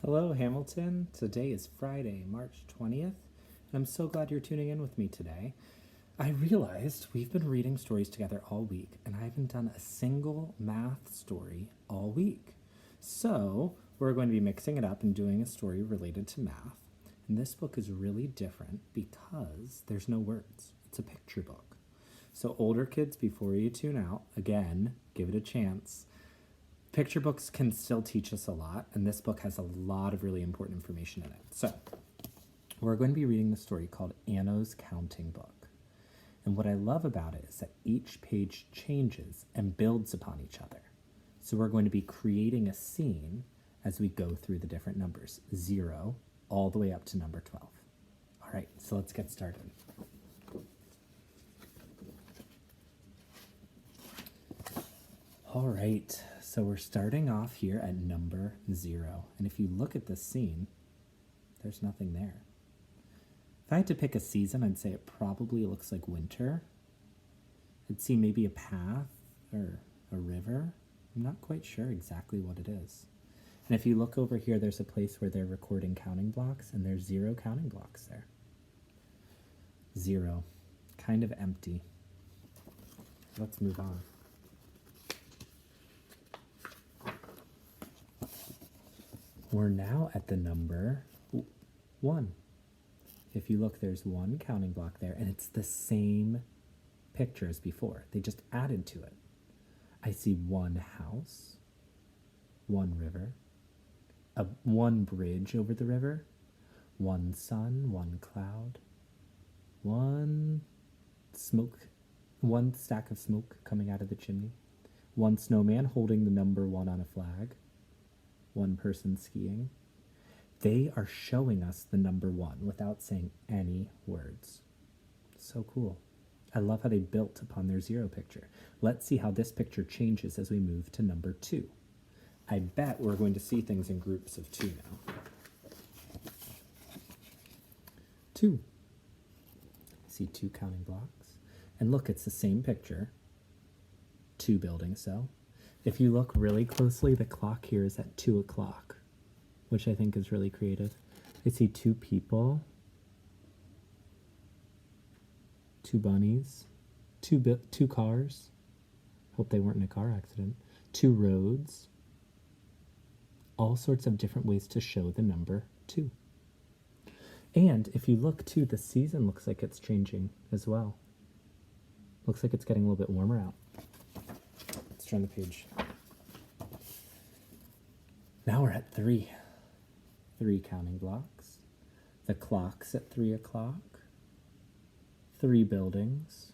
Hello, Hamilton. Today is Friday, March 20th, and I'm so glad you're tuning in with me today. I realized we've been reading stories together all week, and I haven't done a single math story all week. So, we're going to be mixing it up and doing a story related to math. And this book is really different because there's no words, it's a picture book. So, older kids, before you tune out, again, give it a chance. Picture books can still teach us a lot, and this book has a lot of really important information in it. So, we're going to be reading the story called Anno's Counting Book. And what I love about it is that each page changes and builds upon each other. So we're going to be creating a scene as we go through the different numbers, 0 all the way up to number 12. All right, so let's get started. All right, so we're starting off here at number 0. And if you look at this scene, there's nothing there. If I had to pick a season, I'd say it probably looks like winter. I'd see maybe a path or a river. I'm not quite sure exactly what it is. And if you look over here, there's a place where they're recording counting blocks, and there's 0 counting blocks there. 0, kind of empty. Let's move on. We're now at the number 1. If you look, there's 1 counting block there, and it's the same picture as before. They just added to it. I see 1 house, 1 river, 1 bridge over the river, 1 sun, 1 cloud, 1 stack of smoke coming out of the chimney, 1 snowman holding the number 1 on a flag, 1 person skiing. They are showing us the number 1 without saying any words. So cool. I love how they built upon their 0 picture. Let's see how this picture changes as we move to number 2. I bet we're going to see things in groups of 2 now. 2. I see 2 counting blocks. And look, it's the same picture. 2 buildings, so. If you look really closely, the clock here is at 2 o'clock, which I think is really creative. I see 2 people, 2 bunnies, 2 cars. Hope they weren't in a car accident. 2 roads. All sorts of different ways to show the number 2. And if you look too, the season looks like it's changing as well. Looks like it's getting a little bit warmer out. Let's turn the page. Now we're at 3. 3 counting blocks. The clock's at 3 o'clock. 3 buildings.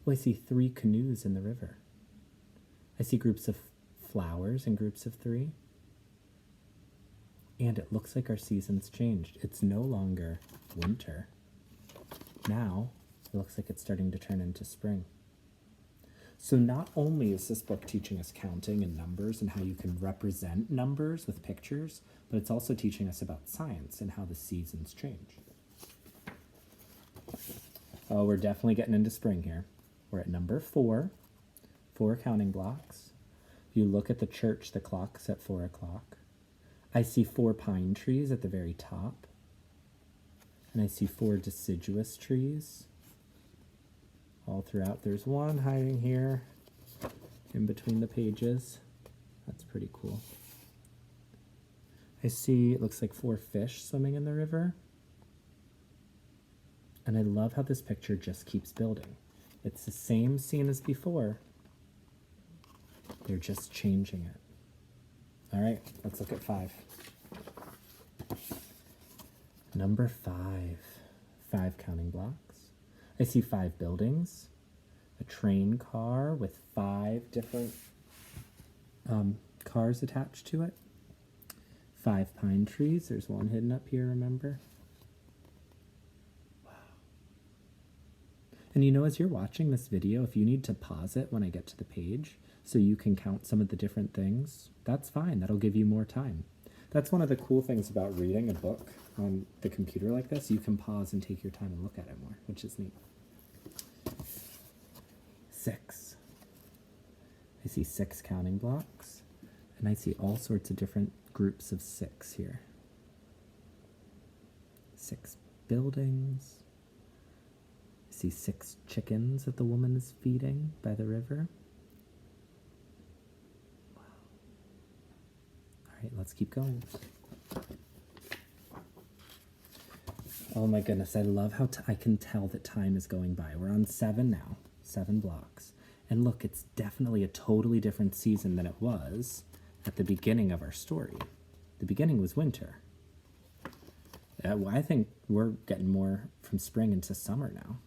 Oh, I see 3 canoes in the river. I see groups of flowers in groups of 3. And it looks like our season's changed. It's no longer winter. Now, it looks like it's starting to turn into spring. So not only is this book teaching us counting and numbers and how you can represent numbers with pictures, but it's also teaching us about science and how the seasons change. Oh, we're definitely getting into spring here. We're at number 4, 4 counting blocks. If you look at the church, the clock's at 4 o'clock. I see 4 pine trees at the very top. And I see 4 deciduous trees all throughout. There's 1 hiding here in between the pages. That's pretty cool. I see, it looks like 4 fish swimming in the river. And I love how this picture just keeps building. It's the same scene as before. They're just changing it. All right, let's look at 5. Number 5. 5 counting blocks. I see 5 buildings, a train car with 5 different cars attached to it, 5 pine trees. There's 1 hidden up here, remember? Wow. And you know, as you're watching this video, if you need to pause it when I get to the page so you can count some of the different things, that's fine. That'll give you more time. That's one of the cool things about reading a book on the computer like this. You can pause and take your time and look at it more, which is neat. 6. I see 6 counting blocks, and I see all sorts of different groups of 6 here. 6 buildings. I see 6 chickens that the woman is feeding by the river. Wow. All right, let's keep going. Oh my goodness, I love how I can tell that time is going by. We're on 7 now, 7 blocks. And look, it's definitely a totally different season than it was at the beginning of our story. The beginning was winter. I think we're getting more from spring into summer now.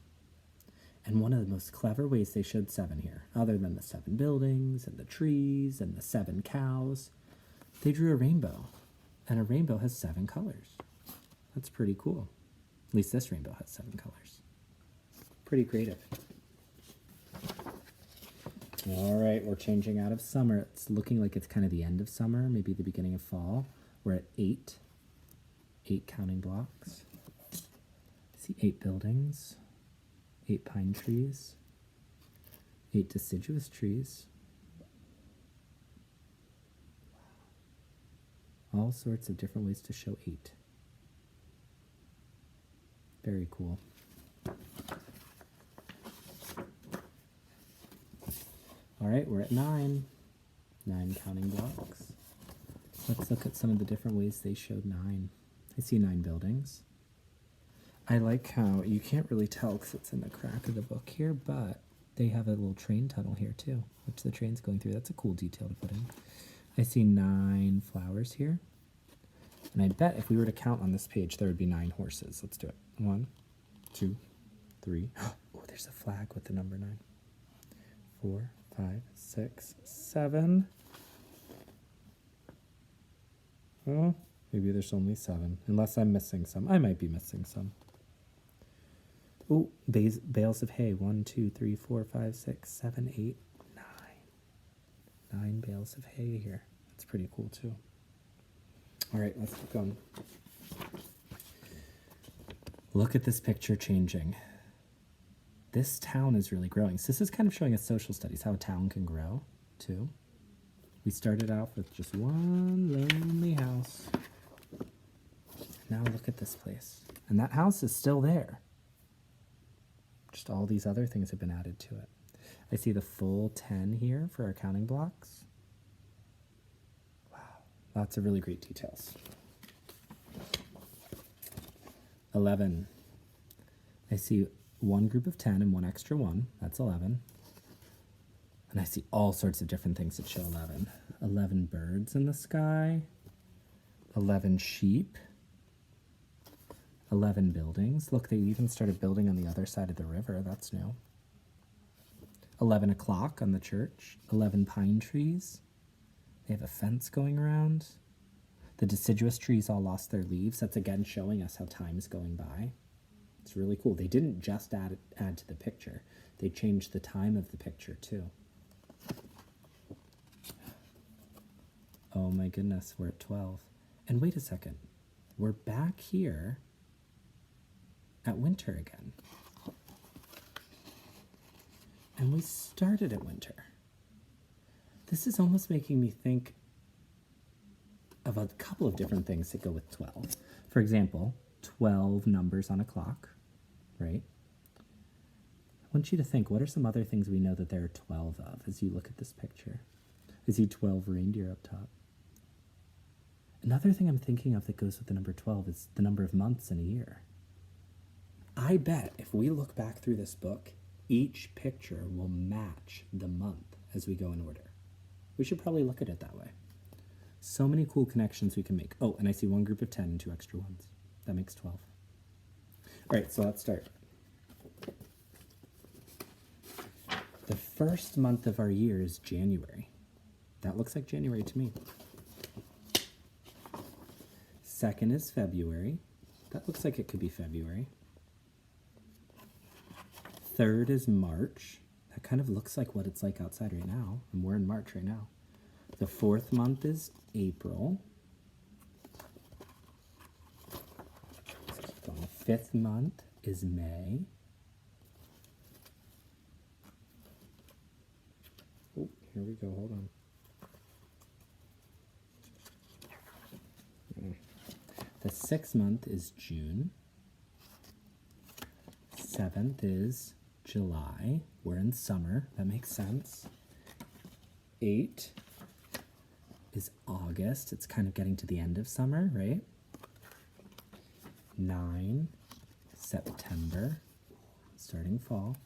And one of the most clever ways they showed 7 here, other than the 7 buildings and the trees and the 7 cows, they drew a rainbow. And a rainbow has 7 colors. That's pretty cool. At least this rainbow has 7 colors. Pretty creative. All right, we're changing out of summer. It's looking like it's kind of the end of summer, maybe the beginning of fall. We're at 8 counting blocks. I see 8 buildings, 8 pine trees, 8 deciduous trees. All sorts of different ways to show 8. Very cool. All right, we're at 9 counting blocks. Let's look at some of the different ways they showed 9. I see 9 buildings. I like how you can't really tell because it's in the crack of the book here, but they have a little train tunnel here too, which the train's going through. That's a cool detail to put in. I see 9 flowers here. And I bet if we were to count on this page, there would be 9 horses. Let's do it. 1, 2, 3. Oh, there's a flag with the number 9. 4, 5, 6, 7. Oh, maybe there's only 7, unless I'm missing some. I might be missing some. Oh, bales of hay. 1, 2, 3, 4, 5, 6, 7, 8, 9. 9 bales of hay here. That's pretty cool too. All right, let's keep going. Look at this picture changing. This town is really growing. So this is kind of showing us social studies, how a town can grow too. We started out with just one lonely house. Now look at this place. And that house is still there. Just all these other things have been added to it. I see the full 10 here for our counting blocks. Wow, lots of really great details. 11. I see one group of 10 and one extra 1. That's 11. And I see all sorts of different things that show 11. 11 birds in the sky. 11 sheep. 11 buildings. Look, they even started building on the other side of the river. That's new. 11 o'clock on the church. 11 pine trees. They have a fence going around. The deciduous trees all lost their leaves. That's again showing us how time is going by. It's really cool. They didn't just add to the picture. They changed the time of the picture too. Oh my goodness, we're at 12. And wait a second. We're back here at winter again. And we started at winter. This is almost making me think of a couple of different things that go with 12. For example, 12 numbers on a clock, right? I want you to think, what are some other things we know that there are 12 of as you look at this picture? I see 12 reindeer up top. Another thing I'm thinking of that goes with the number 12 is the number of months in a year. I bet if we look back through this book, each picture will match the month as we go in order. We should probably look at it that way. So many cool connections we can make. Oh, and I see one group of 10 and 2 extra 1s. That makes 12. All right, so let's start. The first month of our year is January. That looks like January to me. Second is February. That looks like it could be February. Third is March. That kind of looks like what it's like outside right now, and we're in March right now. The fourth month is April. Let's keep going. The fifth month is May. Oh, here we go. Hold on. The 6th month is June. 7th is July. We're in summer. That makes sense. 8 is August. It's kind of getting to the end of summer, right? 9, September, starting fall.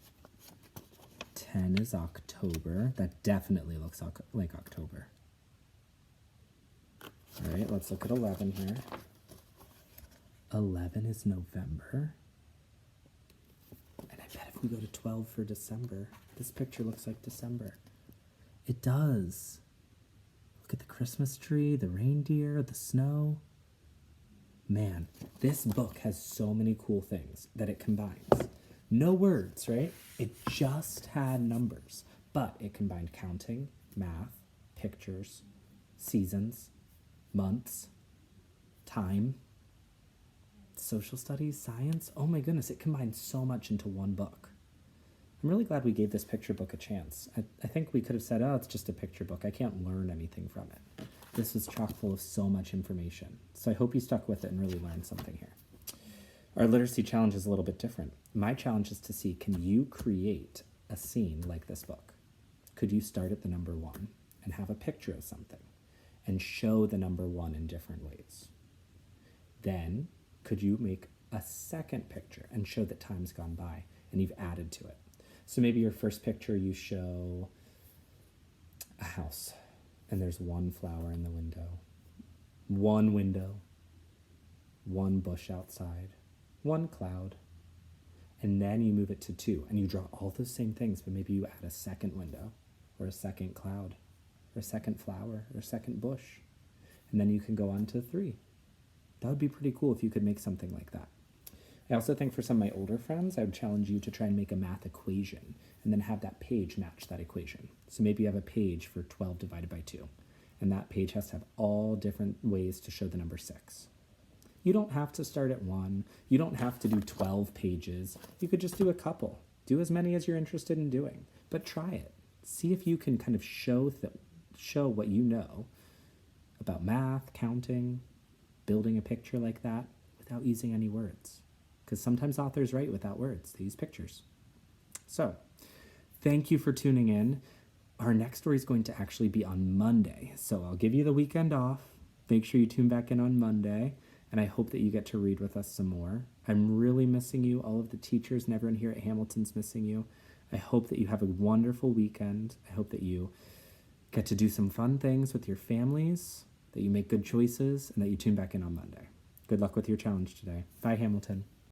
10 is October. That definitely looks like October. All right, let's look at 11 here. 11 is November. And I bet if we go to 12 for December, this picture looks like December. It does. Look at the Christmas tree, the reindeer, the snow. Man, this book has so many cool things that it combines. No words, right? It just had numbers, but it combined counting, math, pictures, seasons, months, time, social studies, science. Oh my goodness, it combined so much into one book. I'm really glad we gave this picture book a chance. I think we could have said, oh, it's just a picture book. I can't learn anything from it. This is chock full of so much information. So I hope you stuck with it and really learned something here. Our literacy challenge is a little bit different. My challenge is to see, can you create a scene like this book? Could you start at the number 1 and have a picture of something and show the number 1 in different ways? Then, could you make a second picture and show that time's gone by and you've added to it? So maybe your first picture, you show a house and there's 1 flower in the window, 1 window, 1 bush outside, 1 cloud, and then you move it to 2 and you draw all those same things, but maybe you add a second window or a second cloud or a second flower or a second bush, and then you can go on to 3. That would be pretty cool if you could make something like that. I also think for some of my older friends, I would challenge you to try and make a math equation and then have that page match that equation. So maybe you have a page for 12 divided by 2, and that page has to have all different ways to show the number 6. You don't have to start at 1. You don't have to do 12 pages. You could just do a couple. Do as many as you're interested in doing, but try it. See if you can kind of show what you know about math, counting, building a picture like that without using any words. Because sometimes authors write without words. They use pictures. So, thank you for tuning in. Our next story is going to actually be on Monday. So I'll give you the weekend off. Make sure you tune back in on Monday. And I hope that you get to read with us some more. I'm really missing you. All of the teachers and everyone here at Hamilton's missing you. I hope that you have a wonderful weekend. I hope that you get to do some fun things with your families, that you make good choices, and that you tune back in on Monday. Good luck with your challenge today. Bye, Hamilton.